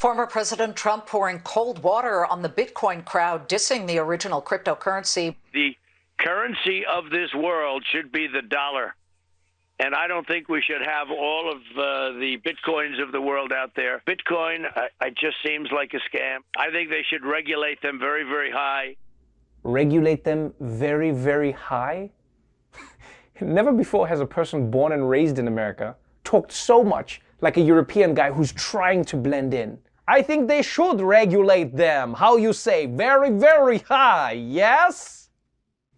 Former President Trump pouring cold water on the Bitcoin crowd, dissing the original cryptocurrency. The currency of this world should be the dollar. And I don't think we should have all of the Bitcoins of the world out there. Bitcoin, it just seems like a scam. I think they should regulate them very, very high. Regulate them very, very high? Never before has a person born and raised in America talked so much like a European guy who's trying to blend in. I think they should regulate them. How you say, very, very high, yes?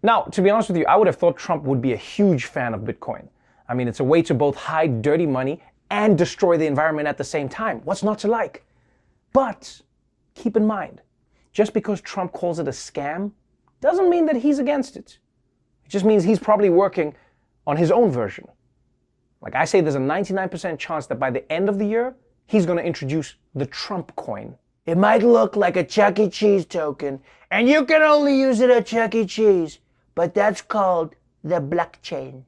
Now, to be honest with you, I would have thought Trump would be a huge fan of Bitcoin. I mean, it's a way to both hide dirty money and destroy the environment at the same time. What's not to like? But keep in mind, just because Trump calls it a scam doesn't mean that he's against it. It just means he's probably working on his own version. Like I say, there's a 99% chance that by the end of the year, he's going to introduce the Trump coin. It might look like a Chuck E. Cheese token, and you can only use it at Chuck E. Cheese, but that's called the blockchain.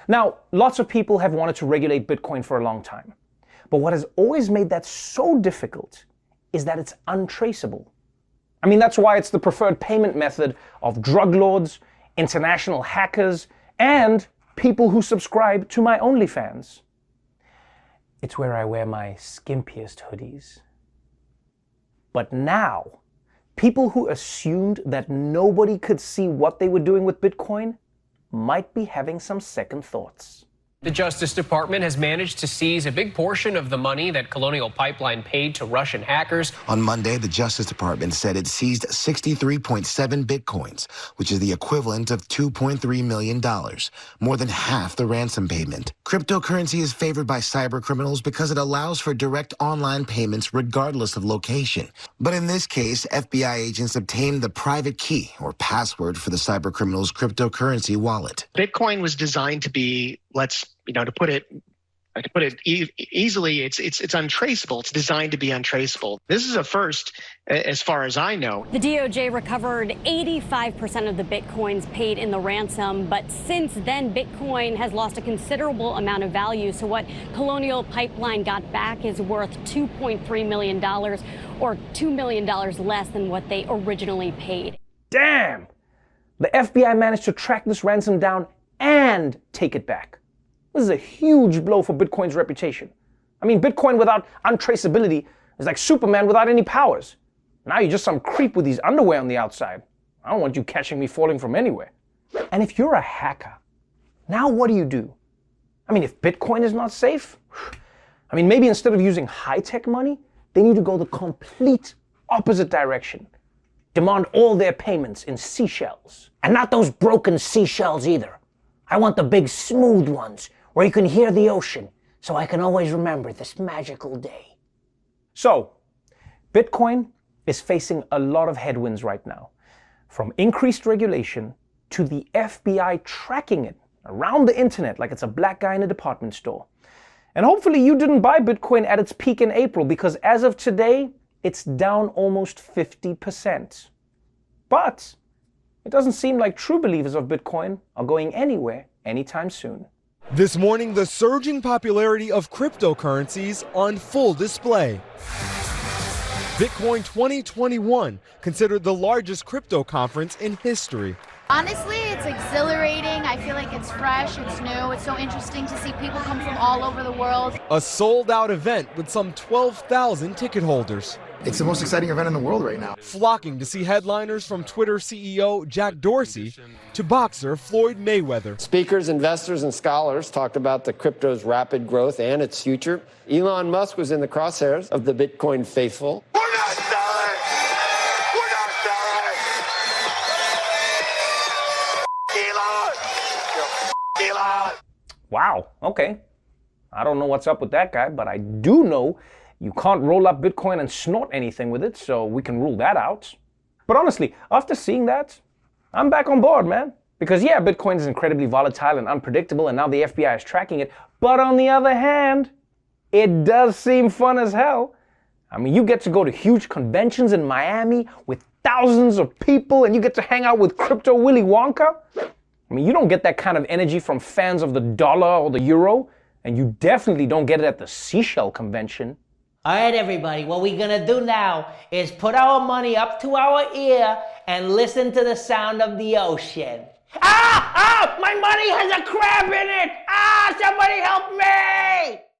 Now, lots of people have wanted to regulate Bitcoin for a long time. But what has always made that so difficult is that it's untraceable. I mean, that's why it's the preferred payment method of drug lords, international hackers, and people who subscribe to my OnlyFans. It's where I wear my skimpiest hoodies. But now, people who assumed that nobody could see what they were doing with Bitcoin might be having some second thoughts. The Justice Department has managed to seize a big portion of the money that Colonial Pipeline paid to Russian hackers. On Monday, the Justice Department said it seized 63.7 bitcoins, which is the equivalent of $2.3 million, more than half the ransom payment. Cryptocurrency is favored by cyber criminals because it allows for direct online payments regardless of location. But in this case, FBI agents obtained the private key or password for the cyber criminal's cryptocurrency wallet. Bitcoin was designed to be, to put it easily, it's untraceable. It's designed to be untraceable. This is a first, as far as I know. The DOJ recovered 85% of the Bitcoins paid in the ransom, but since then, Bitcoin has lost a considerable amount of value. So what Colonial Pipeline got back is worth $2.3 million, or $2 million less than what they originally paid. Damn! The FBI managed to track this ransom down and take it back. This is a huge blow for Bitcoin's reputation. I mean, Bitcoin without untraceability is like Superman without any powers. Now you're just some creep with these underwear on the outside. I don't want you catching me falling from anywhere. And if you're a hacker, now what do? I mean, if Bitcoin is not safe, I mean, maybe instead of using high-tech money, they need to go the complete opposite direction. Demand all their payments in seashells. And not those broken seashells either. I want the big smooth ones where you can hear the ocean, so I can always remember this magical day. So, Bitcoin is facing a lot of headwinds right now, from increased regulation to the FBI tracking it around the internet like it's a black guy in a department store. And hopefully you didn't buy Bitcoin at its peak in April, because as of today, it's down almost 50%. But it doesn't seem like true believers of Bitcoin are going anywhere anytime soon. This morning, the surging popularity of cryptocurrencies on full display. Bitcoin 2021, considered the largest crypto conference in history. Honestly, it's exhilarating. I feel like it's fresh, it's new. It's so interesting to see people come from all over the world. A sold-out event with some 12,000 ticket holders. It's the most exciting event in the world right now. Flocking to see headliners from Twitter CEO Jack Dorsey to boxer Floyd Mayweather. Speakers, investors, and scholars talked about the crypto's rapid growth and its future. Elon Musk was in the crosshairs of the Bitcoin faithful. We're not selling! We're not selling! Elon! Wow, okay. I don't know what's up with that guy, but I do know you can't roll up Bitcoin and snort anything with it, so we can rule that out. But honestly, after seeing that, I'm back on board, man. Because yeah, Bitcoin is incredibly volatile and unpredictable, and now the FBI is tracking it. But on the other hand, it does seem fun as hell. I mean, you get to go to huge conventions in Miami with thousands of people, and you get to hang out with Crypto Willy Wonka. I mean, you don't get that kind of energy from fans of the dollar or the euro, and you definitely don't get it at the Seashell convention. All right, everybody, what we're gonna do now is put our money up to our ear and listen to the sound of the ocean. Ah! Ah! My money has a crab in it! Ah! Somebody help me!